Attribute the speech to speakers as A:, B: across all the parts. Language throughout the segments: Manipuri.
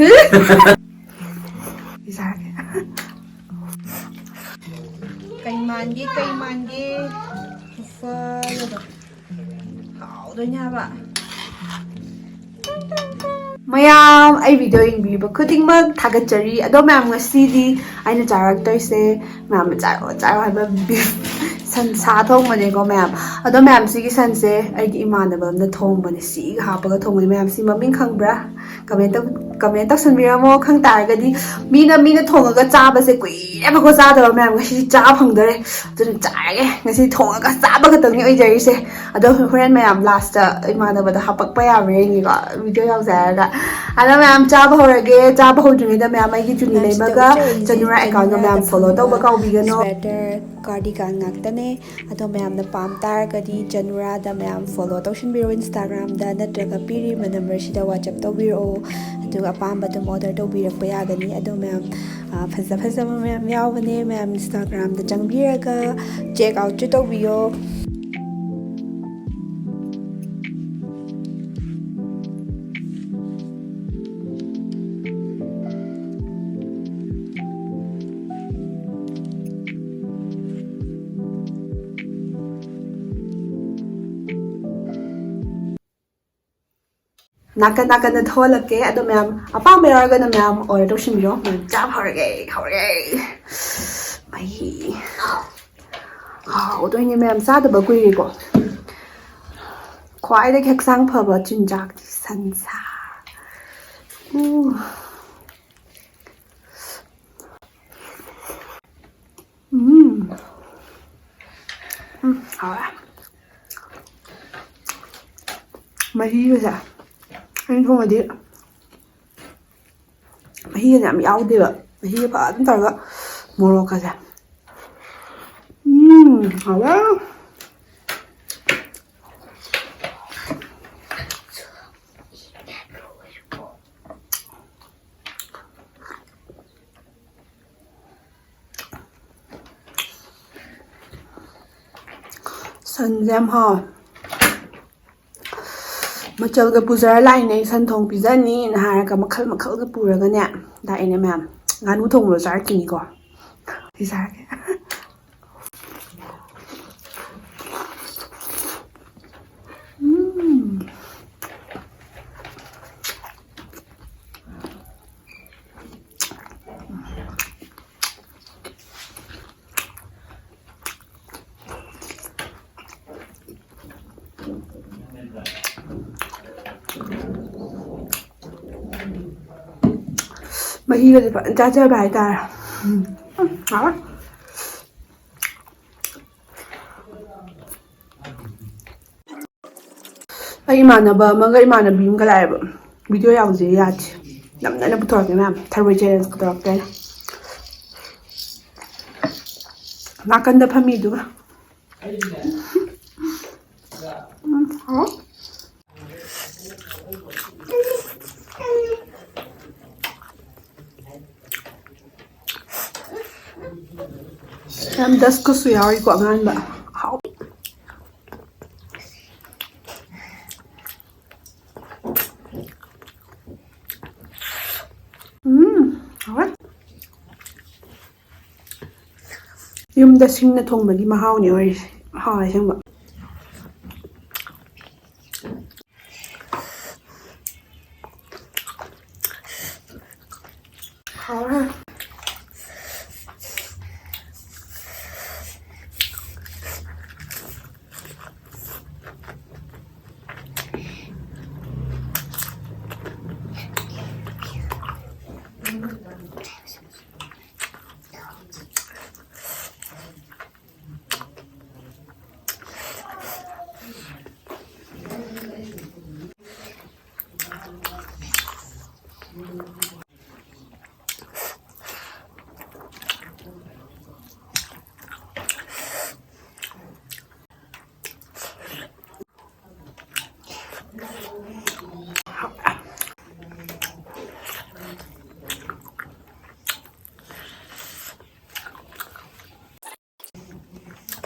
A: Cây mandi Phơ hảo đó nha bạn. Mayam ai video yengbiba khudingmak thagachari ado mayam ngasidi aina charaktoise mayam charo haiba beef san sa thongmane ko mayam ado mayam sigi san se aigi imanaba na thongbane si hapaga thongmane mayam si maming khangbra comment taksanbiramo khang targadi mina thongaga chaba se kuire bako chadaba mayam ngasi cha phangdare adun chaage ngasi thongaga chaba khatangni oijarise ado horen mayam last ta imanaba da hapakpa yamre ni ga video yauzaraga ada mayam chaba horage chaba hodrine da mayam ai gi juni leimaga janura account mayam follow tawba kaubigano sweater cardigan ngaktane ado mayam na pam targadi janura da mayam follow tawshinbiro Instagram da natraga piri number sida WhatsApp tawbiro aduga apamba dum order tawbirakpa yagani ado mayam faza mayam yawbane mayam Instagram da jangbiraga check out chu tawbiyo nakan na tholake ado mayam apa meraga na mayam order tawshinbiro chap horage mai odoine mayam sadaba kuiri ko khwai da heksang phaba chinjak sansa hảo mahi ra anh không phải đi mahi làm áo đi vậy mahi phải ăn tao vậy mua cái gì hảo quá sân gem hò machal ga puzar lai nei san thong pizani na har ka makhal ga pura ga ne da ene ma'am nganu thong ro sar ki ko isar mahiga di pa cha ba ta hả ai imanaba amaga imanabi amga laeba video yawje yachi namna puthorake ma'am tharwai challenge kutorakte nakanda phami duga Em das ko suyawi ko angan ba hao hao yumda singna thongbagi mahau ni oi hao asengba hao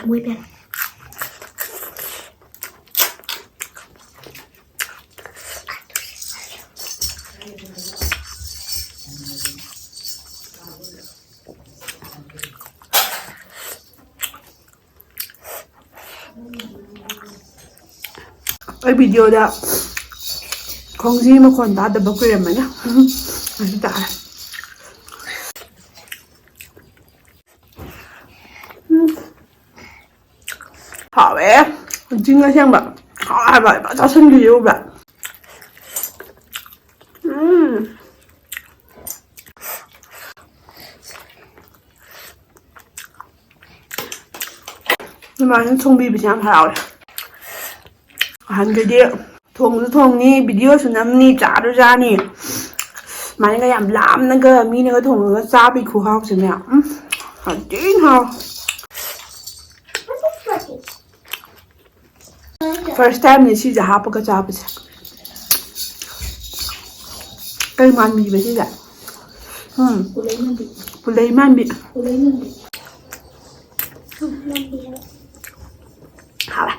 A: Muy bien. Cái video đó không gì mà còn ta được quyền mà nhá. Đã. Họ bé chính là xem bạn họ vậy bạn cho xin nhiều bạn. Nhưng mà những thông bi bị nhắm hào này hắn cái địa thùng ni video số năm ni trả được ra nè mà những cái làm làm nó cơ mi nó cái thùng nó ra bị khu học gì mẹ hắn chín hào first time ni chị giả hấp cái chả bị cái màn mì vậy chứ dạ lấy màn bị好了。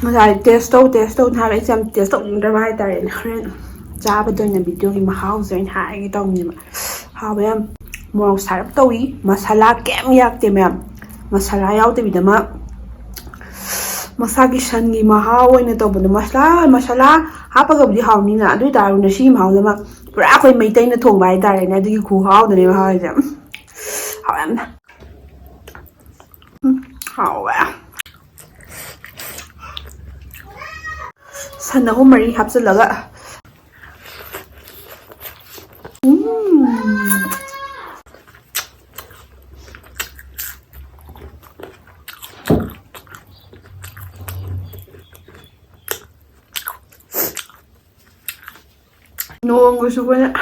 A: Rồi test tàu hai bạn xem test tàu ra bài tại giá bây giờ là video thì mà hao rồi hai cái đồng gì mà hao với em mua xài tàu ý masala kém yak thì em masala yao thì bị đâm á masagi shan gì mà hao ấy nên tàu bún masala hấp cái gì hao như nào đối tao nó xí màu rồi mà bữa coi mấy tên nó thùng bài tại này thì khu hao này mà hao vậy hao em hao vậy 산나 호머리 합슬러가 너무 맛있구나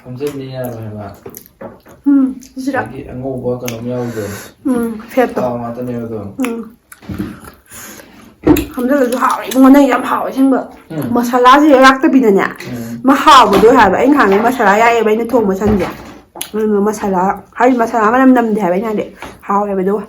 B: 감자니야 해봐.
A: 싫어.
B: 여기 안 먹어 봐. 너무 야우도.
A: ผ็도.
B: 아 맞다 내려도.
A: 감자도 hảo đấy, ngon này làm hảo đấy xem bữa. Masala gì rắc tới bên này mà hảo buổi đối hả vậy anh hàng cái masala ya bên nó thùng mà chân gì mà masala hay masala mà nằm để bên này để hảo này bên đâu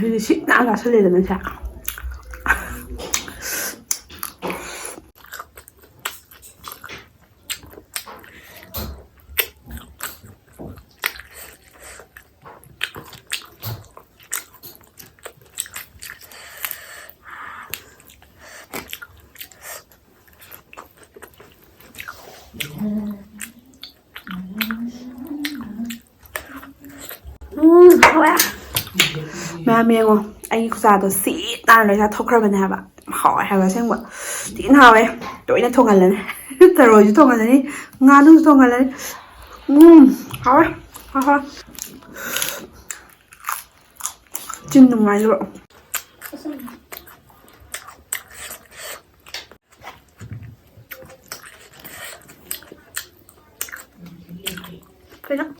A: thì xịn đã là sẽ lên được chả mẹ miệng không anh già tôi xỉ ta lấy ra thóc ra bên này bạn hỏi hay là xem bọn tí nào ấy tối nay thong ăn lên từ rồi chứ thong ăn lên đi ngon luôn thong ăn lên hỏi hỏi chân đồng ngoài luôn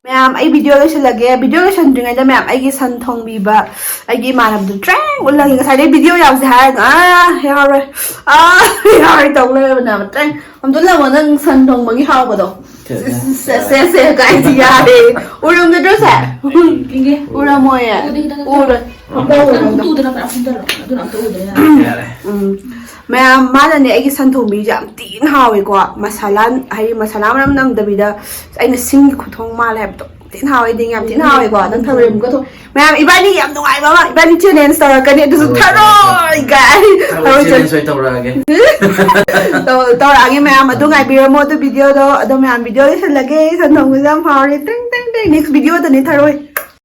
A: ꯃꯌꯥꯝ ꯑꯩ ꯚꯤꯗꯤꯑꯣ ꯂꯣꯏꯁꯤꯜꯂꯒꯦ ꯚꯤꯗꯤꯑꯣ ꯂꯣꯏꯁꯤꯟꯗ꯭ꯔꯤꯉꯩꯗ ꯃꯌꯥꯝ ꯑꯩꯒꯤ ꯁꯟ ꯊꯣꯡꯕꯤꯕ ꯑꯩꯒꯤ ꯏꯃꯥꯟꯅꯕꯗꯨ ꯇ꯭ꯔꯦꯡ ꯎꯠꯂꯒꯦ ꯉꯁꯥꯏꯗꯩ ꯚꯤꯗꯤꯑꯣ ꯌꯥꯎꯁꯦ ꯍꯥꯏꯔꯒ ꯌꯥꯎꯔꯣꯏ ꯌꯥꯎꯔꯣꯏ ꯇꯧ ꯂꯩꯔꯕꯅꯦꯕ ꯇ꯭ꯔꯦꯡ ꯑꯝꯇ ꯂꯪꯉꯣ ꯅꯪ ꯁꯟ ꯊꯣꯡꯕꯒꯤ ꯍꯥꯎꯕꯗꯣ ꯁꯦ ꯀꯥꯏꯗꯤ ꯌꯥꯔꯦ ꯎꯔꯝꯒꯗ꯭ꯔꯣ ꯁꯦ ꯎꯔꯝꯃꯣꯏꯌꯦ ꯎꯔꯣꯏ ꯃꯌꯥꯝ ꯃꯥꯅꯅꯦ ꯑꯩꯒꯤ ꯁꯟ ꯊꯣꯡꯕꯤꯁꯦ ꯌꯥꯝ ꯊꯤꯅ ꯍꯥꯎꯋꯦꯀꯣ ꯃꯁꯥꯂꯥ ꯍꯥꯏꯗꯤ ꯃꯁꯥꯂꯥ ꯃꯅꯝ ꯅꯝꯗꯕꯤꯗ ꯑꯩꯅ ꯁꯤꯡꯒꯤ ꯈꯨꯊꯣꯡ ꯃꯥꯜꯂꯦ ꯍꯥꯏꯕꯗꯣ ꯊꯤꯅ ꯍꯥꯎꯋꯦ ꯗꯤꯡ ꯌꯥꯝ ꯊꯤꯅ ꯍꯥꯎꯋꯦꯀꯣ ꯅꯪ ꯊꯔꯣꯏ ꯑꯃꯨꯛꯀ ꯊꯣꯡ ꯃꯌꯥꯝ ꯏꯕꯥꯅꯤ ꯌꯥꯝ ꯅꯨꯡꯉꯥꯏꯕ ꯑꯃ ꯏꯕꯥꯅꯤ ꯆꯦꯂꯦꯟꯖ ꯇꯧꯔꯛꯀꯅꯤ ꯑꯗꯨꯁꯨ ꯊꯔꯣꯏ ꯒꯥꯏ ꯊꯔꯣꯏ
B: ꯆꯦꯂꯦꯟꯖ ꯇꯧꯔꯛꯑꯒꯦ
A: ꯇꯧꯔꯛꯑꯒꯦ ꯃꯌꯥꯝ ꯑꯗꯨ ꯉꯥꯏꯕꯤꯔꯝꯃꯣ ꯑꯗꯨ ꯚꯤꯗꯤꯑꯣꯗꯣ ꯑꯗꯣ ꯃꯌꯥꯝ ꯚꯤꯗꯤꯑꯣ ꯂꯣꯏꯁꯤꯜꯂꯒꯦ ꯁꯟ ꯊꯣꯡꯕꯁꯦ ꯌꯥꯝ ꯍꯥꯎꯔꯦ ꯇꯦꯡ ꯇꯦꯡ ꯇꯦꯡ ꯅꯦꯛꯁ ꯚꯤꯗꯤꯑꯣꯗꯅꯦ ꯊꯔꯣꯏ